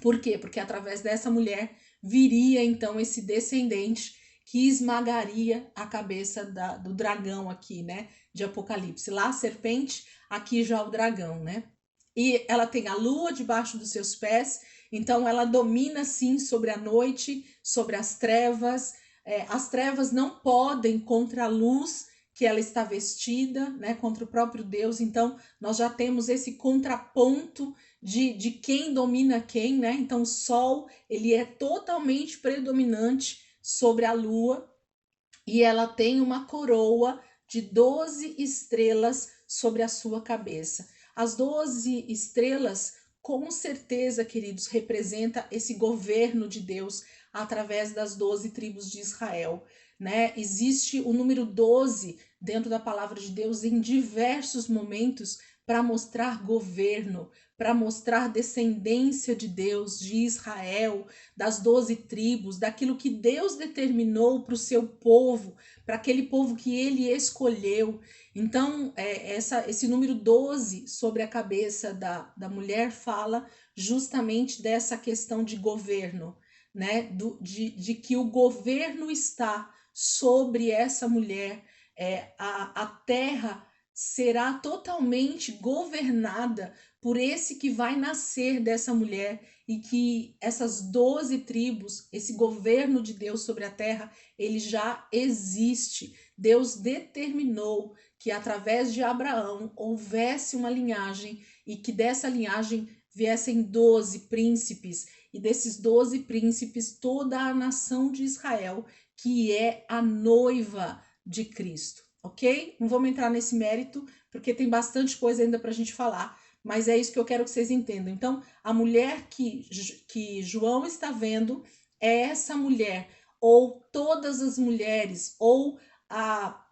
Por quê? Porque através dessa mulher viria então esse descendente que esmagaria a cabeça do dragão aqui, né? De Apocalipse. Lá a serpente, aqui já o dragão, né? E ela tem a lua debaixo dos seus pés, então ela domina sim sobre a noite, sobre as trevas. As trevas não podem contra a luz que ela está vestida, né? Contra o próprio Deus. Então nós já temos esse contraponto de quem domina quem, né? Então o Sol ele é totalmente predominante sobre a Lua e ela tem uma coroa de 12 estrelas sobre a sua cabeça. As 12 estrelas, com certeza, queridos, representa esse governo de Deus através das 12 tribos de Israel. Né? Existe o número 12 dentro da palavra de Deus em diversos momentos para mostrar governo, para mostrar descendência de Deus, de Israel, das 12 tribos, daquilo que Deus determinou para o seu povo, para aquele povo que ele escolheu. Então, esse número 12 sobre a cabeça da mulher fala justamente dessa questão de governo, né? De que o governo está sobre essa mulher, a terra será totalmente governada por esse que vai nascer dessa mulher e que essas 12 tribos, esse governo de Deus sobre a terra, ele já existe. Deus determinou que através de Abraão houvesse uma linhagem e que dessa linhagem viessem 12 príncipes e desses 12 príncipes toda a nação de Israel, que é a noiva de Cristo, ok? Não vamos entrar nesse mérito, porque tem bastante coisa ainda para a gente falar, mas é isso que eu quero que vocês entendam. Então, a mulher que João está vendo é essa mulher, ou todas as mulheres, ou a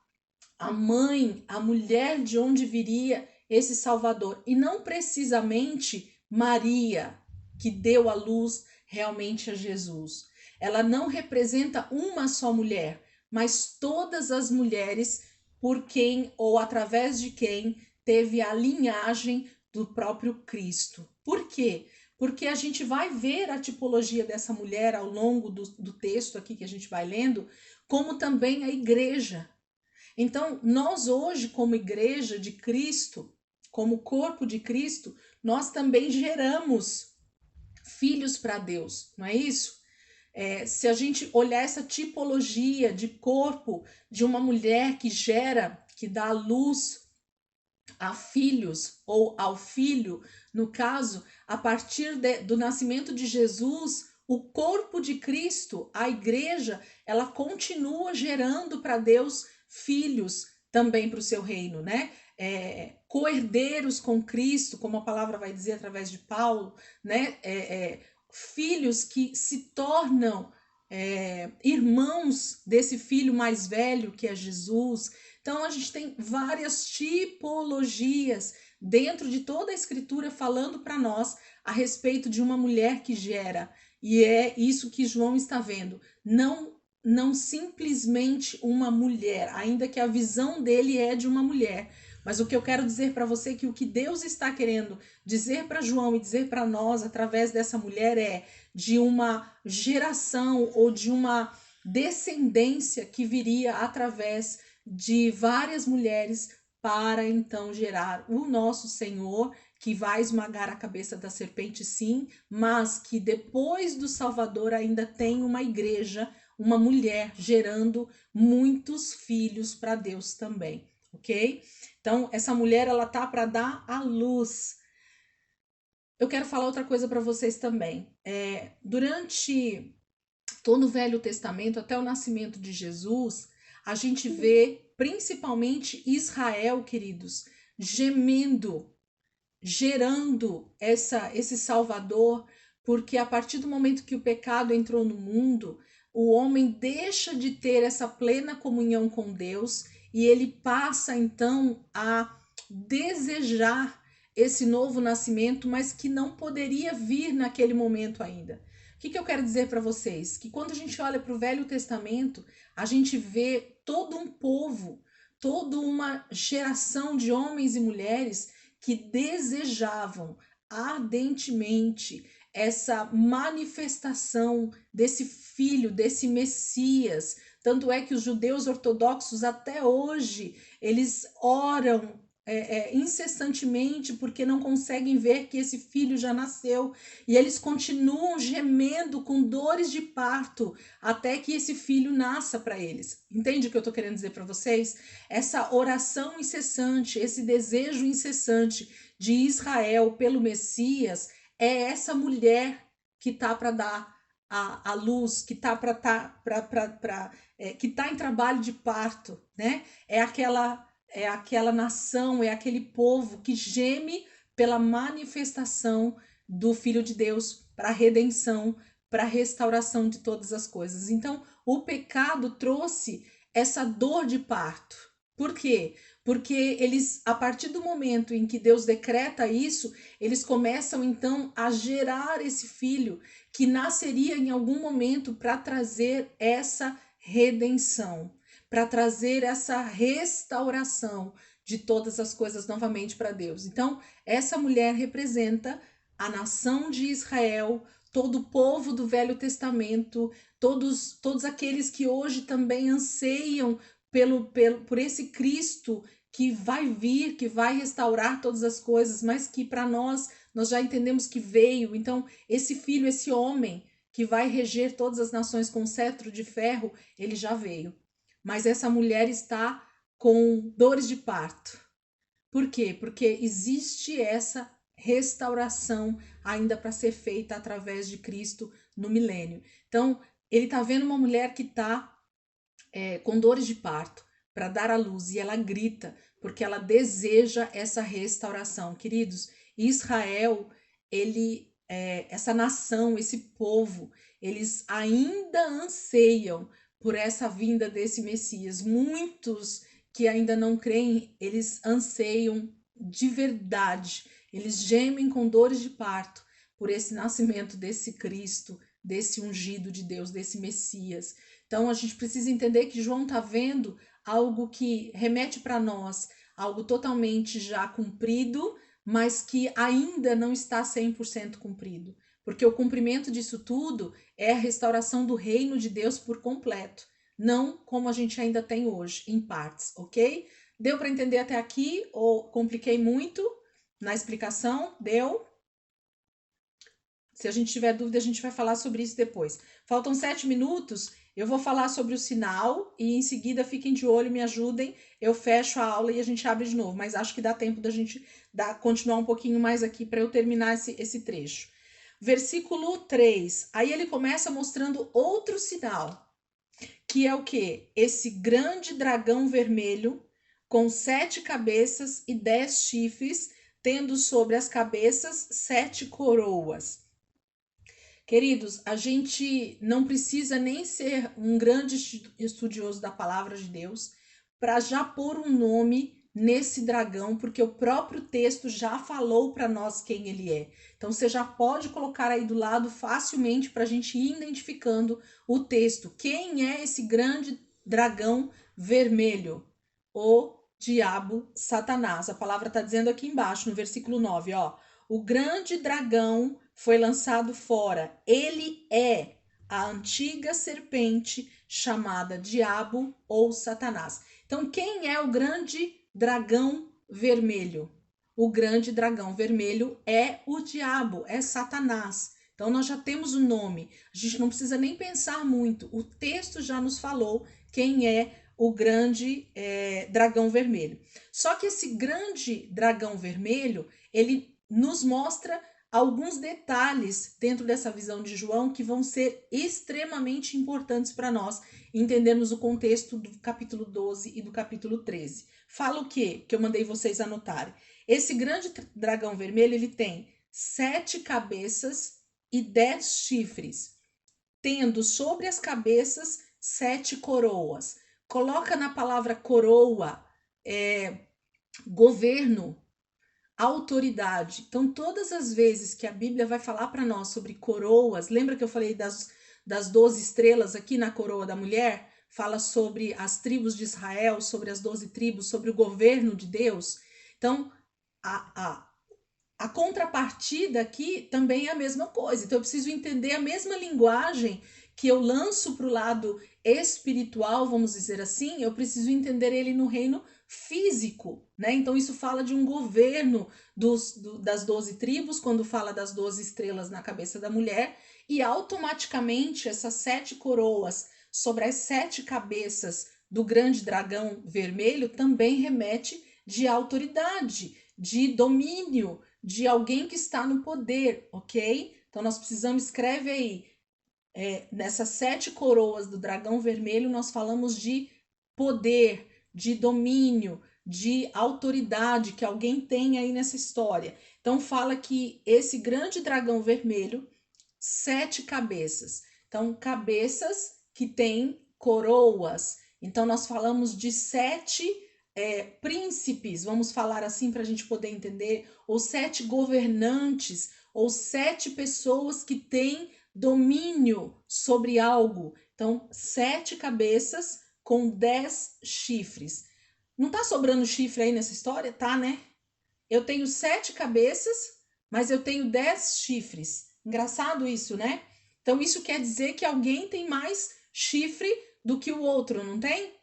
mãe, a mulher de onde viria esse Salvador, e não precisamente Maria, que deu à luz realmente a Jesus. Ela não representa uma só mulher, mas todas as mulheres por quem ou através de quem teve a linhagem do próprio Cristo. Por quê? Porque a gente vai ver a tipologia dessa mulher ao longo do texto aqui que a gente vai lendo, como também a igreja. Então, nós hoje, como igreja de Cristo, como corpo de Cristo, nós também geramos filhos para Deus, não é isso? Se a gente olhar essa tipologia de corpo de uma mulher que gera, que dá à luz a filhos ou ao filho, no caso, a partir do nascimento de Jesus, o corpo de Cristo, a igreja, ela continua gerando para Deus filhos também para o seu reino, né? Co-herdeiros com Cristo, como a palavra vai dizer através de Paulo, né? Filhos que se tornam irmãos desse filho mais velho que é Jesus. Então a gente tem várias tipologias dentro de toda a escritura falando para nós a respeito de uma mulher que gera. E é isso que João está vendo. Não simplesmente uma mulher, ainda que a visão dele é de uma mulher. Mas o que eu quero dizer para você é que o que Deus está querendo dizer para João e dizer para nós através dessa mulher é de uma geração ou de uma descendência que viria através de várias mulheres para então gerar o nosso Senhor, que vai esmagar a cabeça da serpente, sim, mas que depois do Salvador ainda tem uma igreja, uma mulher gerando muitos filhos para Deus também, ok? Então, essa mulher, ela tá para dar a luz. Eu quero falar outra coisa para vocês também. Durante todo o Velho Testamento, até o nascimento de Jesus, a gente vê principalmente Israel, queridos, gemendo, gerando esse Salvador, porque a partir do momento que o pecado entrou no mundo, o homem deixa de ter essa plena comunhão com Deus e ele passa então a desejar esse novo nascimento, mas que não poderia vir naquele momento ainda. O que eu quero dizer para vocês? Que quando a gente olha para o Velho Testamento, a gente vê todo um povo, toda uma geração de homens e mulheres que desejavam ardentemente essa manifestação desse filho, desse Messias. Tanto é que os judeus ortodoxos até hoje, eles oram incessantemente porque não conseguem ver que esse filho já nasceu, e eles continuam gemendo com dores de parto até que esse filho nasça para eles. Entende o que eu estou querendo dizer para vocês? Essa oração incessante, esse desejo incessante de Israel pelo Messias é essa mulher que tá para dar a luz, que tá para que tá em trabalho de parto, né? É aquela nação, é aquele povo que geme pela manifestação do Filho de Deus para a redenção, para a restauração de todas as coisas. Então, o pecado trouxe essa dor de parto. Por quê? Porque eles, a partir do momento em que Deus decreta isso, eles começam então a gerar esse filho que nasceria em algum momento para trazer essa redenção, para trazer essa restauração de todas as coisas novamente para Deus. Então, essa mulher representa a nação de Israel, todo o povo do Velho Testamento, todos aqueles que hoje também anseiam por esse Cristo que vai vir, que vai restaurar todas as coisas, mas que para nós já entendemos que veio. Então, esse filho, esse homem que vai reger todas as nações com cetro de ferro, ele já veio. Mas essa mulher está com dores de parto. Por quê? Porque existe essa restauração ainda para ser feita através de Cristo no milênio. Então, ele está vendo uma mulher que está com dores de parto para dar à luz, e ela grita porque ela deseja essa restauração. Queridos, Israel, essa nação, esse povo, eles ainda anseiam por essa vinda desse Messias. Muitos que ainda não creem, eles anseiam de verdade, eles gemem com dores de parto por esse nascimento desse Cristo, desse ungido de Deus, desse Messias. Então a gente precisa entender que João está vendo algo que remete para nós, algo totalmente já cumprido, mas que ainda não está 100% cumprido. Porque o cumprimento disso tudo é a restauração do reino de Deus por completo, não como a gente ainda tem hoje, em partes, ok? Deu para entender até aqui ou compliquei muito na explicação? Deu? Se a gente tiver dúvida, a gente vai falar sobre isso depois. Faltam 7 minutos, eu vou falar sobre o sinal e em seguida fiquem de olho, me ajudem. Eu fecho a aula e a gente abre de novo, mas acho que dá tempo da gente continuar um pouquinho mais aqui para eu terminar esse trecho. Versículo 3, aí ele começa mostrando outro sinal, que é o quê? Esse grande dragão vermelho com 7 cabeças e 10 chifres, tendo sobre as cabeças 7 coroas. Queridos, a gente não precisa nem ser um grande estudioso da palavra de Deus para já pôr um nome nesse dragão, porque o próprio texto já falou para nós quem ele é. Então você já pode colocar aí do lado facilmente para a gente ir identificando o texto. Quem é esse grande dragão vermelho? O diabo Satanás. A palavra está dizendo aqui embaixo, no versículo 9, ó. O grande dragão foi lançado fora. Ele é a antiga serpente chamada Diabo ou Satanás. Então, quem é o grande dragão vermelho? O grande dragão vermelho é o diabo, é Satanás. Então, nós já temos o nome. A gente não precisa nem pensar muito. O texto já nos falou quem é o grande dragão vermelho. Só que esse grande dragão vermelho, ele nos mostra alguns detalhes dentro dessa visão de João que vão ser extremamente importantes para nós entendermos o contexto do capítulo 12 e do capítulo 13. Fala o quê? Que eu mandei vocês anotarem. Esse grande dragão vermelho, ele tem 7 cabeças e 10 chifres, tendo sobre as cabeças 7 coroas. Coloca na palavra coroa governo, autoridade. Então, todas as vezes que a Bíblia vai falar para nós sobre coroas, lembra que eu falei das 12 estrelas aqui na coroa da mulher? Fala sobre as tribos de Israel, sobre as 12 tribos, sobre o governo de Deus. Então, a contrapartida aqui também é a mesma coisa. Então eu preciso entender a mesma linguagem que eu lanço para o lado espiritual, vamos dizer assim, eu preciso entender ele no reino físico, né? Então isso fala de um governo das 12 tribos, quando fala das 12 estrelas na cabeça da mulher, e automaticamente essas 7 coroas sobre as 7 cabeças do grande dragão vermelho também remete de autoridade, de domínio, de alguém que está no poder, ok? Então nós precisamos, escreve aí, nessas 7 coroas do dragão vermelho, nós falamos de poder, de domínio, de autoridade que alguém tem aí nessa história. Então fala que esse grande dragão vermelho, 7 cabeças. Então, cabeças que têm coroas. Então, nós falamos de 7 príncipes, vamos falar assim para a gente poder entender, ou 7 governantes, ou 7 pessoas que têm domínio sobre algo. Então, 7 cabeças com 10 chifres. Não tá sobrando chifre aí nessa história? Tá, né? Eu tenho 7 cabeças, mas eu tenho 10 chifres. Engraçado isso, né? Então, isso quer dizer que alguém tem mais chifre do que o outro, não tem?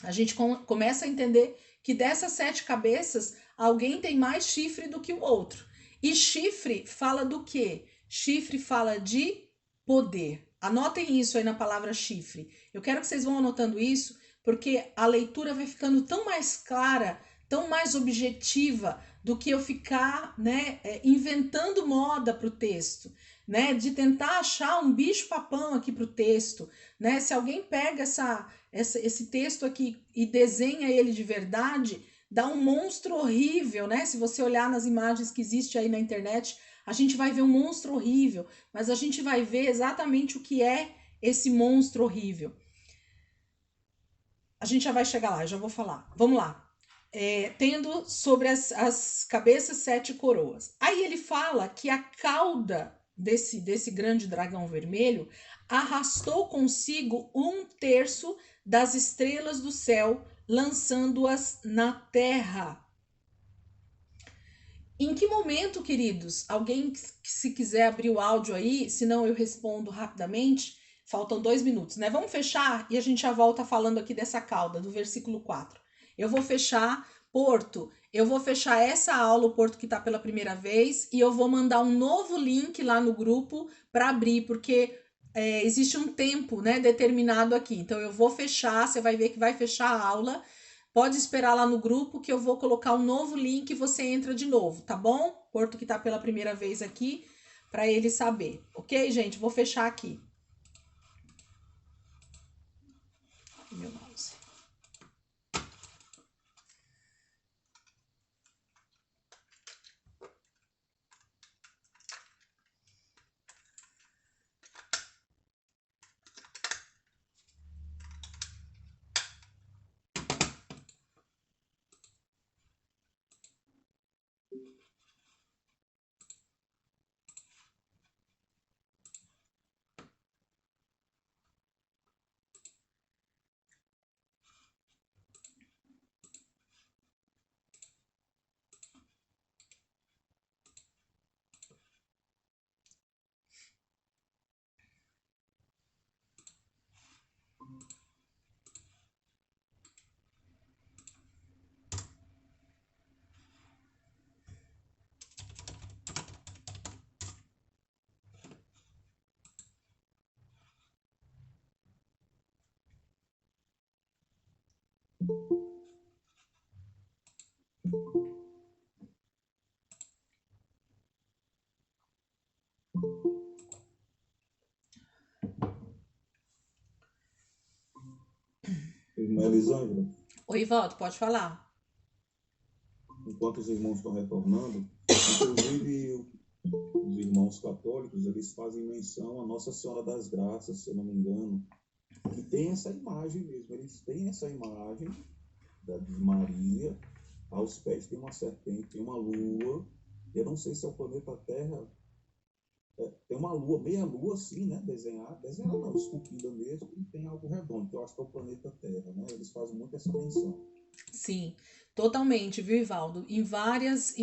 A gente começa a entender que dessas 7 cabeças, alguém tem mais chifre do que o outro. E chifre fala do quê? Chifre fala de poder. Anotem isso aí na palavra chifre. Eu quero que vocês vão anotando isso, porque a leitura vai ficando tão mais clara, tão mais objetiva, do que eu ficar, né, inventando moda para o texto, né, de tentar achar um bicho-papão aqui para o texto, né? Se alguém pega esse texto aqui e desenha ele de verdade, dá um monstro horrível, né? Se você olhar nas imagens que existe aí na internet, a gente vai ver um monstro horrível, mas a gente vai ver exatamente o que é esse monstro horrível. A gente já vai chegar lá, eu já vou falar. Vamos lá. Tendo sobre as cabeças 7 coroas. Aí ele fala que a cauda desse grande dragão vermelho arrastou consigo 1/3 das estrelas do céu, lançando-as na terra. Em que momento, queridos? Alguém, se quiser abrir o áudio aí, senão eu respondo rapidamente. Faltam 2 minutos, né? Vamos fechar e a gente já volta falando aqui dessa cauda, do versículo 4. Eu vou fechar, Porto, eu vou fechar essa aula, o Porto que está pela primeira vez, e eu vou mandar um novo link lá no grupo para abrir, porque existe um tempo, né, determinado aqui. Então eu vou fechar, você vai ver que vai fechar a aula. Pode esperar lá no grupo que eu vou colocar um novo link e você entra de novo, tá bom? Porto que tá pela primeira vez aqui, para ele saber. Ok, gente? Vou fechar aqui. Meu mouse. Irmã Elisângela, Oi, Valdo, pode falar. enquanto os irmãos estão retornando, inclusive os irmãos católicos, eles fazem menção à Nossa Senhora das Graças, se eu não me engano, que tem essa imagem mesmo, eles têm essa imagem de Maria, aos pés tem uma serpente, tem uma lua, eu não sei se é o planeta Terra, tem uma lua, meia lua assim, né, desenhada não, esculpida mesmo, e tem algo redondo, que eu acho que é o planeta Terra, né, eles fazem muito essa menção. Sim, totalmente, viu, Ivaldo? Em várias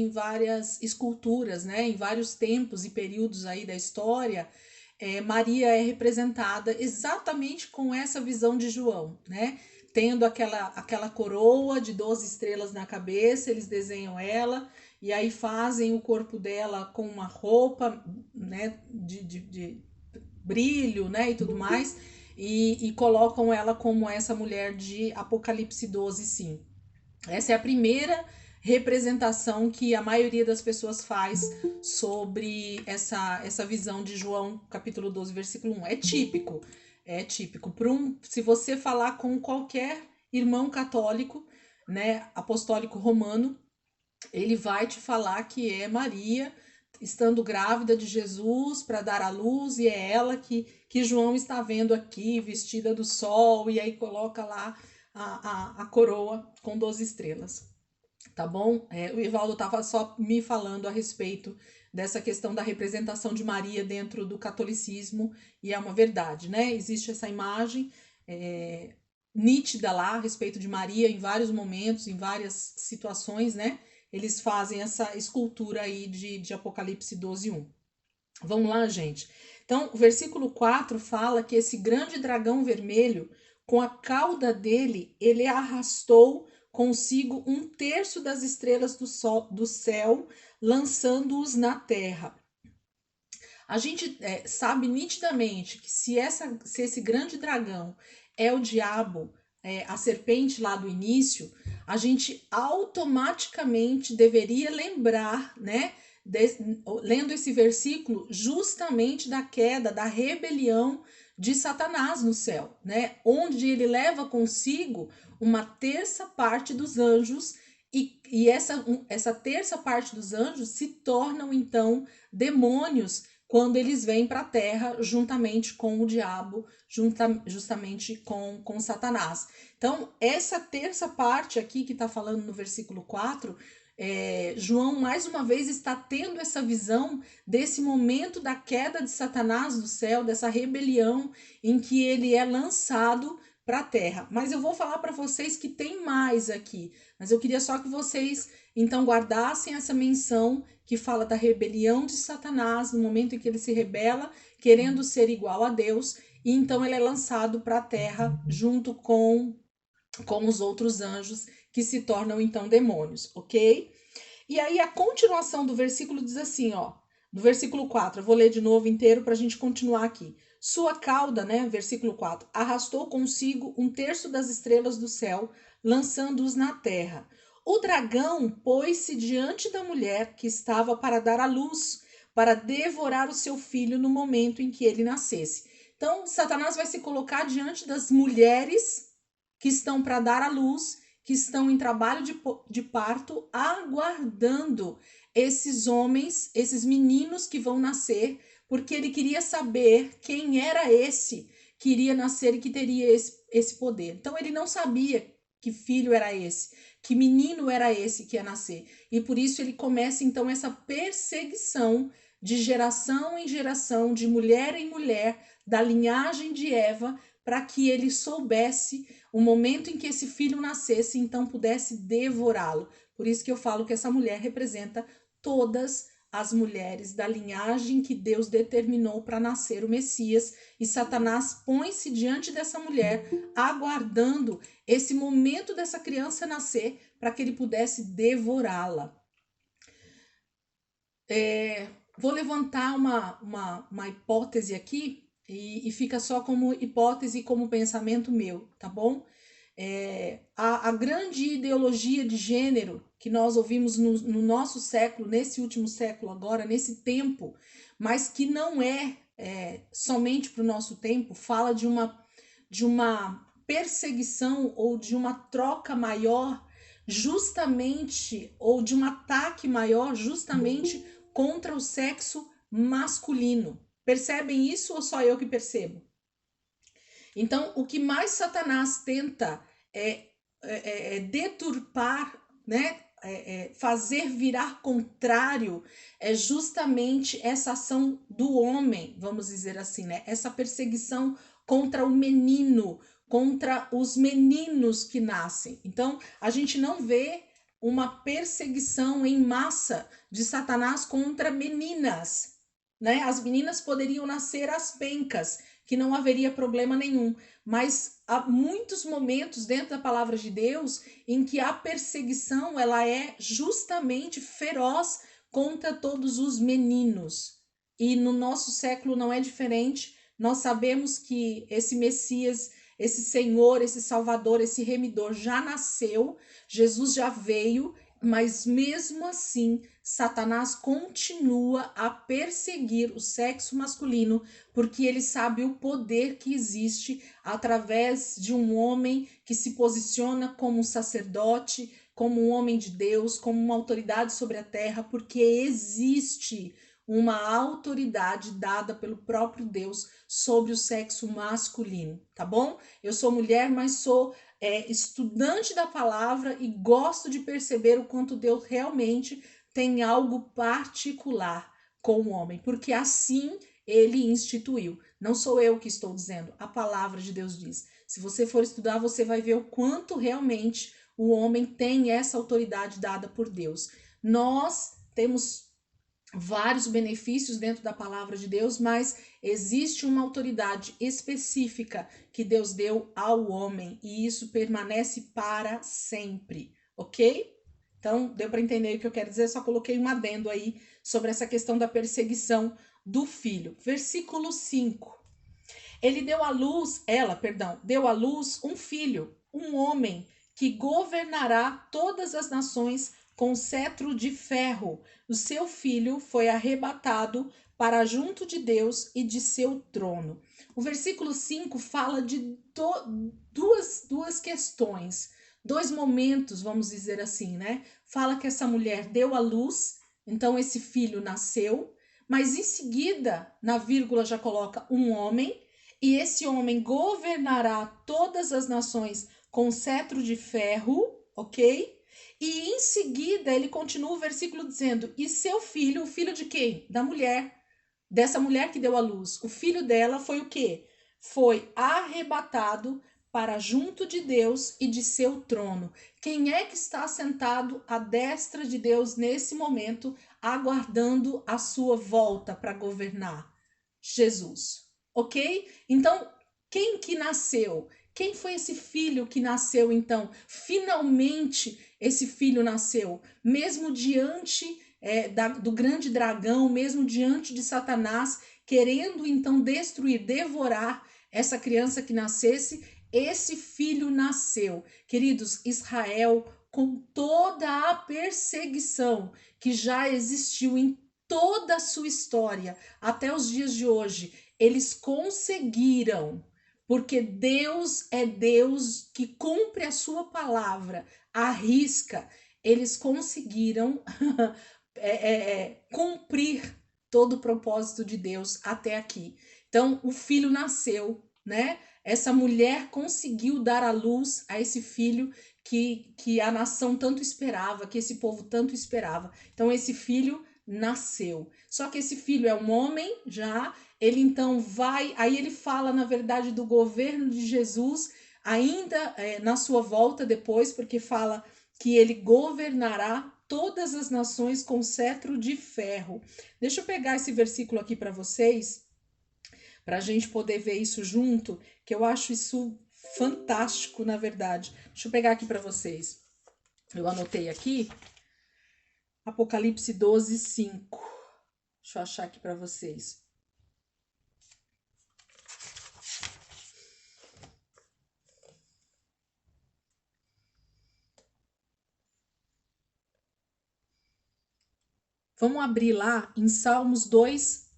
esculturas, né? Em vários tempos e períodos aí da história, Maria é representada exatamente com essa visão de João, né? Tendo aquela coroa de 12 estrelas na cabeça, eles desenham ela e aí fazem o corpo dela com uma roupa, né, de brilho, né, e tudo mais, e colocam ela como essa mulher de Apocalipse 12, sim. Essa é a primeira representação que a maioria das pessoas faz sobre essa visão de João capítulo 12, versículo 1. É típico. Se você falar com qualquer irmão católico, né, apostólico romano, ele vai te falar que é Maria estando grávida de Jesus para dar à luz, e é ela que João está vendo aqui, vestida do sol, e aí coloca lá a coroa com 12 estrelas. Tá bom? O Ivaldo estava só me falando a respeito dessa questão da representação de Maria dentro do catolicismo, e é uma verdade, né? Existe essa imagem nítida lá a respeito de Maria em vários momentos, em várias situações, né? Eles fazem essa escultura aí de Apocalipse 12, 1. Vamos lá, gente. Então, o versículo 4 fala que esse grande dragão vermelho, com a cauda dele, ele arrastou consigo 1/3 das estrelas do céu, lançando-os na terra. A gente sabe nitidamente que se esse grande dragão é o diabo, a serpente lá do início, a gente automaticamente deveria lembrar, né, lendo esse versículo, justamente da queda, da rebelião de Satanás no céu, né, onde ele leva consigo 1/3 dos anjos, e essa terça parte dos anjos se tornam então demônios quando eles vêm para a terra juntamente com o diabo, justamente com Satanás. Então, essa terça parte aqui que está falando no versículo 4, João mais uma vez está tendo essa visão desse momento da queda de Satanás do céu, dessa rebelião em que ele é lançado para a terra. Mas eu vou falar para vocês que tem mais aqui, mas eu queria só que vocês então guardassem essa menção que fala da rebelião de Satanás, no momento em que ele se rebela, querendo ser igual a Deus, e então ele é lançado para a terra junto com os outros anjos, que se tornam então demônios, ok? E aí a continuação do versículo diz assim, ó, do versículo 4, eu vou ler de novo inteiro para a gente continuar aqui. Sua cauda, né, versículo 4, arrastou consigo 1/3 das estrelas do céu, lançando-os na terra. O dragão pôs-se diante da mulher que estava para dar à luz, para devorar o seu filho no momento em que ele nascesse. Então, Satanás vai se colocar diante das mulheres que estão para dar à luz, que estão em trabalho de parto, aguardando esses homens, esses meninos que vão nascer, porque ele queria saber quem era esse que iria nascer e que teria esse poder. Então, ele não sabia que filho era esse, que menino era esse que ia nascer. E por isso ele começa então essa perseguição de geração em geração, de mulher em mulher, da linhagem de Eva, para que ele soubesse o momento em que esse filho nascesse, então pudesse devorá-lo. Por isso que eu falo que essa mulher representa todas as mulheres da linhagem que Deus determinou para nascer o Messias, e Satanás põe-se diante dessa mulher, aguardando esse momento dessa criança nascer para que ele pudesse devorá-la. Vou levantar uma hipótese aqui, e fica só como hipótese, como pensamento meu, tá bom? A grande ideologia de gênero que nós ouvimos no nosso século, nesse último século agora, nesse tempo, mas que não somente para o nosso tempo, fala de uma perseguição ou de uma troca maior, justamente, ou de um ataque maior, justamente contra o sexo masculino. Percebem isso ou só eu que percebo? Então, o que mais Satanás tenta deturpar, né? Fazer virar contrário é justamente essa ação do homem, vamos dizer assim, né? Essa perseguição contra o menino, contra os meninos que nascem. Então, a gente não vê uma perseguição em massa de Satanás contra meninas, né? As meninas poderiam nascer às pencas, que não haveria problema nenhum, mas há muitos momentos dentro da palavra de Deus em que a perseguição ela é justamente feroz contra todos os meninos. E no nosso século não é diferente. Nós sabemos que esse Messias, esse Senhor, esse Salvador, esse Remidor já nasceu, Jesus já veio, mas mesmo assim, Satanás continua a perseguir o sexo masculino, porque ele sabe o poder que existe através de um homem que se posiciona como um sacerdote, como um homem de Deus, como uma autoridade sobre a terra, porque existe uma autoridade dada pelo próprio Deus sobre o sexo masculino, tá bom? Eu sou mulher, mas sou estudante da palavra e gosto de perceber o quanto Deus realmente tem algo particular com o homem, porque assim ele instituiu. Não sou eu que estou dizendo, a palavra de Deus diz. Se você for estudar, você vai ver o quanto realmente o homem tem essa autoridade dada por Deus. Nós temos vários benefícios dentro da palavra de Deus, mas existe uma autoridade específica que Deus deu ao homem e isso permanece para sempre, ok? Então, deu para entender o que eu quero dizer, só coloquei um adendo aí sobre essa questão da perseguição do filho. Versículo 5. Deu à luz um filho, um homem que governará todas as nações com cetro de ferro. O seu filho foi arrebatado para junto de Deus e de seu trono. O versículo 5 fala de duas questões, dois momentos, vamos dizer assim, né? Fala que essa mulher deu à luz, então esse filho nasceu, mas em seguida, na vírgula já coloca um homem, e esse homem governará todas as nações com cetro de ferro, ok? E em seguida ele continua o versículo dizendo: e seu filho, o filho de quem? Da mulher, dessa mulher que deu à luz. O filho dela foi o quê? Foi arrebatado para junto de Deus e de seu trono. Quem é que está sentado à destra de Deus nesse momento, aguardando a sua volta para governar? Jesus, ok? Então, quem que nasceu? Quem foi esse filho que nasceu então? Finalmente esse filho nasceu, mesmo diante do grande dragão, mesmo diante de Satanás, querendo então destruir, devorar essa criança que nascesse, esse filho nasceu. Queridos, Israel, com toda a perseguição que já existiu em toda a sua história, até os dias de hoje, eles conseguiram, porque Deus é Deus que cumpre a sua palavra, arrisca, eles conseguiram cumprir todo o propósito de Deus até aqui. Então, o filho nasceu, né? Essa mulher conseguiu dar à luz a esse filho que a nação tanto esperava, que esse povo tanto esperava. Então, esse filho nasceu. Só que esse filho é um homem já, ele então vai, aí ele fala na verdade do governo de Jesus, ainda na sua volta depois, porque fala que ele governará todas as nações com cetro de ferro. Deixa eu pegar esse versículo aqui para vocês, para a gente poder ver isso junto, que eu acho isso fantástico, na verdade. Deixa eu pegar aqui para vocês. Eu anotei aqui, Apocalipse 12, 5. Deixa eu achar aqui para vocês. Vamos abrir lá em Salmos 2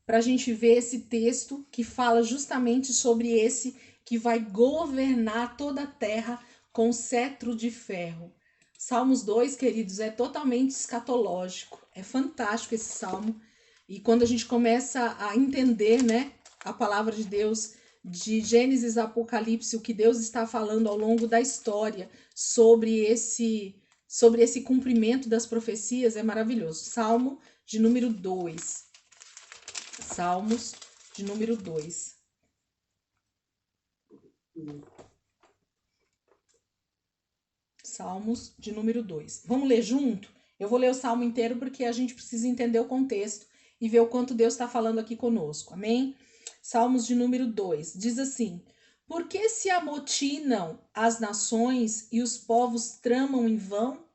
para a gente ver esse texto que fala justamente sobre esse que vai governar toda a terra com cetro de ferro. Salmos 2, queridos, é totalmente escatológico. É fantástico esse salmo. E quando a gente começa a entender, né, a palavra de Deus, de Gênesis a Apocalipse, o que Deus está falando ao longo da história sobre esse cumprimento das profecias, é maravilhoso. Salmo de número 2. Salmos de número 2. Salmos de número 2. Vamos ler junto? Eu vou ler o salmo inteiro porque a gente precisa entender o contexto e ver o quanto Deus está falando aqui conosco. Amém? Salmos de número 2. Diz assim: Por que se amotinam as nações e os povos tramam em vão?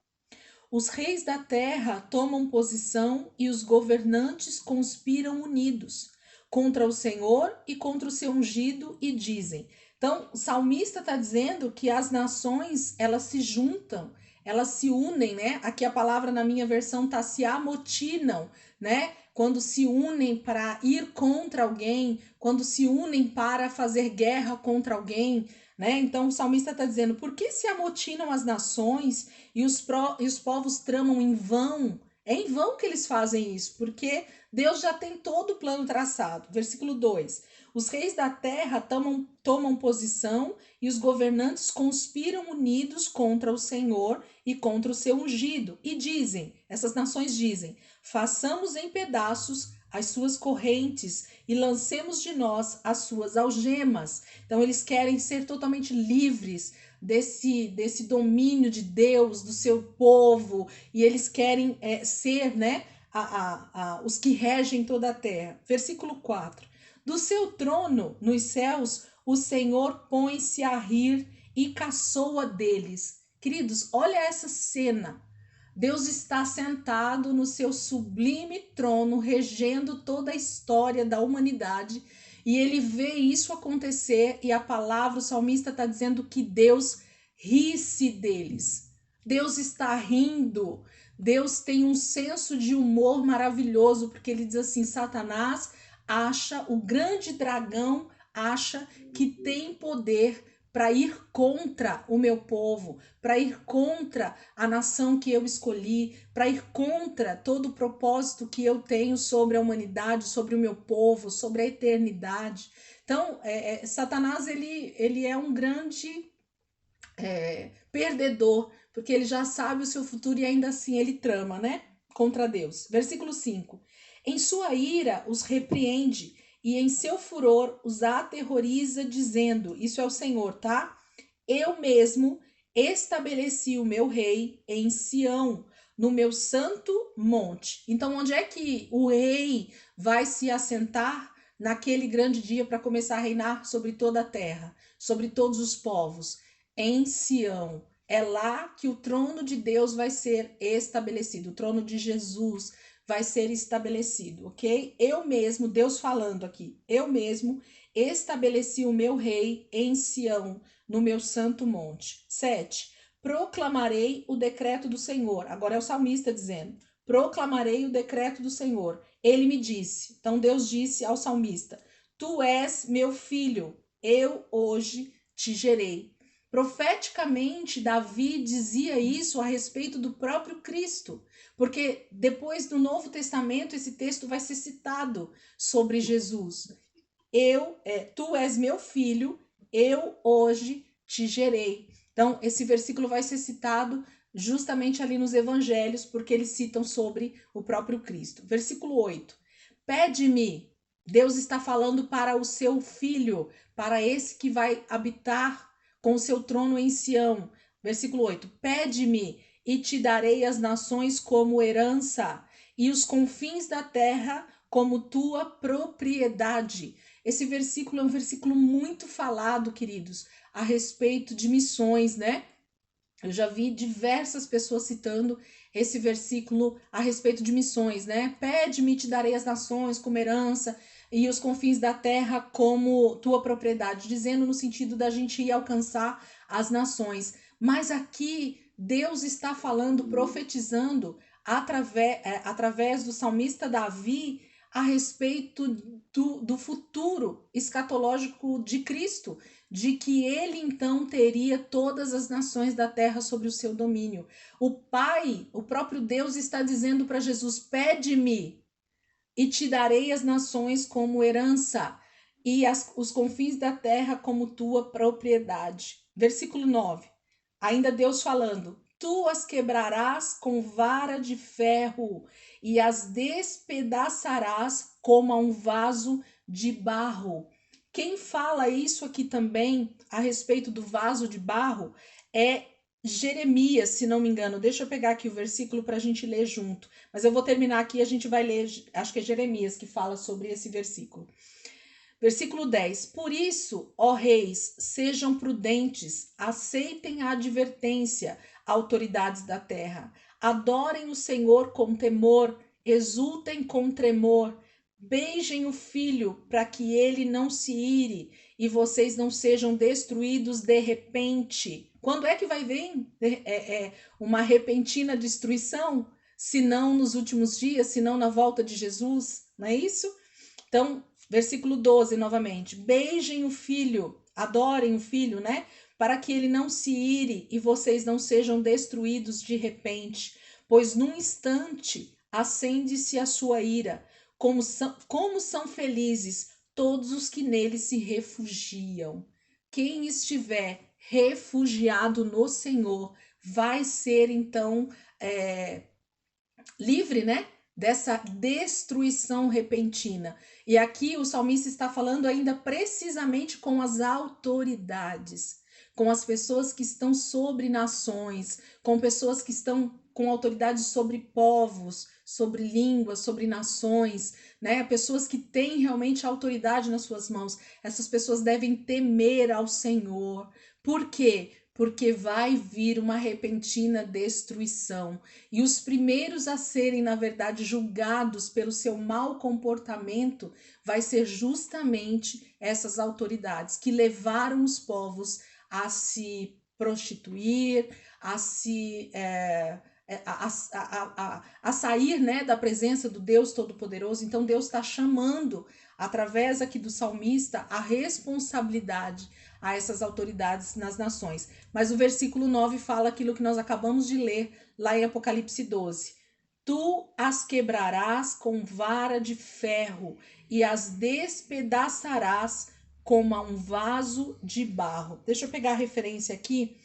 Os reis da terra tomam posição e os governantes conspiram unidos contra o Senhor e contra o seu ungido e dizem. Então, o salmista está dizendo que as nações, elas se juntam, elas se unem, né? Aqui a palavra na minha versão está se amotinam, né? Quando se unem para ir contra alguém, quando se unem para fazer guerra contra alguém, né? Então o salmista está dizendo: por que se amotinam as nações e os povos tramam em vão? É em vão que eles fazem isso, porque Deus já tem todo o plano traçado. Versículo 2: Os reis da terra tomam posição e os governantes conspiram unidos contra o Senhor e contra o seu ungido. E dizem, essas nações dizem: façamos em pedaços as suas correntes e lancemos de nós as suas algemas. Então eles querem ser totalmente livres desse domínio de Deus, do seu povo, e eles querem ser, né, os que regem toda a terra. Versículo 4. Do seu trono nos céus, o Senhor põe-se a rir e caçoa deles. Queridos, olha essa cena. Deus está sentado no seu sublime trono, regendo toda a história da humanidade, e ele vê isso acontecer, e a palavra, o salmista está dizendo que Deus ri-se deles. Deus está rindo. Deus tem um senso de humor maravilhoso, porque ele diz assim: Satanás acha, o grande dragão acha que tem poder para ir contra o meu povo, para ir contra a nação que eu escolhi, para ir contra todo o propósito que eu tenho sobre a humanidade, sobre o meu povo, sobre a eternidade. Então, Satanás ele é um grande perdedor, porque ele já sabe o seu futuro e ainda assim ele trama, né? Contra Deus. Versículo 5. Em sua ira os repreende e em seu furor os aterroriza, dizendo: Isso é o Senhor, tá? Eu mesmo estabeleci o meu rei em Sião, no meu santo monte. Então, onde é que o rei vai se assentar naquele grande dia para começar a reinar sobre toda a terra, sobre todos os povos? Em Sião. É lá que o trono de Deus vai ser estabelecido, o trono de Jesus vai ser estabelecido, ok? Eu mesmo, Deus falando aqui, eu mesmo estabeleci o meu rei em Sião, no meu santo monte. 7. Proclamarei o decreto do Senhor. Agora é o salmista dizendo: proclamarei o decreto do Senhor. Ele me disse, então Deus disse ao salmista: Tu és meu filho, eu hoje te gerei. Profeticamente, Davi dizia isso a respeito do próprio Cristo, porque depois do Novo Testamento esse texto vai ser citado sobre Jesus. Tu és meu filho, eu hoje te gerei. Então, esse versículo vai ser citado justamente ali nos evangelhos, porque eles citam sobre o próprio Cristo. Versículo 8. Pede-me. Deus está falando para o seu filho, para esse que vai habitar com o seu trono em Sião. Versículo 8. Pede-me e te darei as nações como herança e os confins da terra como tua propriedade. Esse versículo é um versículo muito falado, queridos, a respeito de missões, né? Eu já vi diversas pessoas citando esse versículo a respeito de missões, né? Pede-me, te darei as nações como herança e os confins da terra como tua propriedade, dizendo no sentido da gente ir alcançar as nações. Mas aqui Deus está falando, profetizando através do salmista Davi a respeito do futuro escatológico de Cristo, de que ele então teria todas as nações da terra sobre o seu domínio. O Pai, o próprio Deus, está dizendo para Jesus: pede-me e te darei as nações como herança e os confins da terra como tua propriedade. Versículo 9. Ainda Deus falando: tu as quebrarás com vara de ferro e as despedaçarás como a um vaso de barro. Quem fala isso aqui também a respeito do vaso de barro é Jeremias, se não me engano. Deixa eu pegar aqui o versículo para a gente ler junto. Mas eu vou terminar aqui e a gente vai ler, acho que é Jeremias que fala sobre esse versículo. Versículo 10. Por isso, ó reis, sejam prudentes, aceitem a advertência, autoridades da terra. Adorem o Senhor com temor, exultem com tremor. Beijem o filho para que ele não se ire e vocês não sejam destruídos de repente. Quando é que vai vir uma repentina destruição? Se não nos últimos dias, se não na volta de Jesus, não é isso? Então, versículo 12, novamente. Beijem o filho, adorem o filho, né? Para que ele não se ire e vocês não sejam destruídos de repente, pois num instante acende-se a sua ira. Como são felizes todos os que nele se refugiam. Quem estiver refugiado no Senhor vai ser, então, livre, né? Dessa destruição repentina. E aqui o salmista está falando ainda precisamente com as autoridades, com as pessoas que estão sobre nações, com pessoas que estão com autoridade sobre povos, sobre línguas, sobre nações, né? Pessoas que têm realmente autoridade nas suas mãos. Essas pessoas devem temer ao Senhor. Por quê? Porque vai vir uma repentina destruição. E os primeiros a serem, na verdade, julgados pelo seu mau comportamento vai ser justamente essas autoridades que levaram os povos a se prostituir, a se a sair, né, da presença do Deus Todo-Poderoso. Então Deus está chamando, através aqui do salmista, a responsabilidade a essas autoridades nas nações. Mas o versículo 9 fala aquilo que nós acabamos de ler lá em Apocalipse 12. Tu as quebrarás com vara de ferro e as despedaçarás como a um vaso de barro. Deixa eu pegar a referência aqui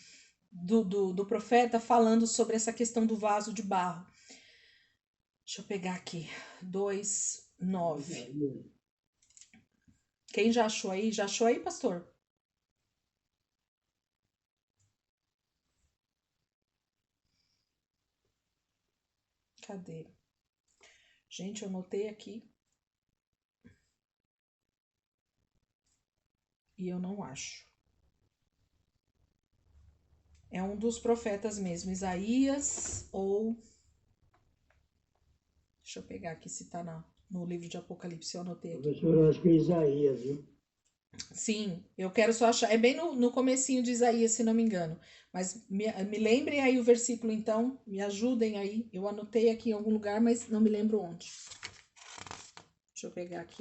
do profeta falando sobre essa questão do vaso de barro. Deixa eu pegar aqui. 2:9. Quem já achou aí? Já achou aí, pastor? Cadê? Gente, eu anotei aqui. E eu não acho. É um dos profetas mesmo, Isaías ou... Deixa eu pegar aqui se tá no livro de Apocalipse, eu anotei aqui. Eu acho que é Isaías, viu? Sim, eu quero só achar. É bem no comecinho de Isaías, se não me engano. Mas me lembrem aí o versículo, então. Me ajudem aí. Eu anotei aqui em algum lugar, mas não me lembro onde. Deixa eu pegar aqui.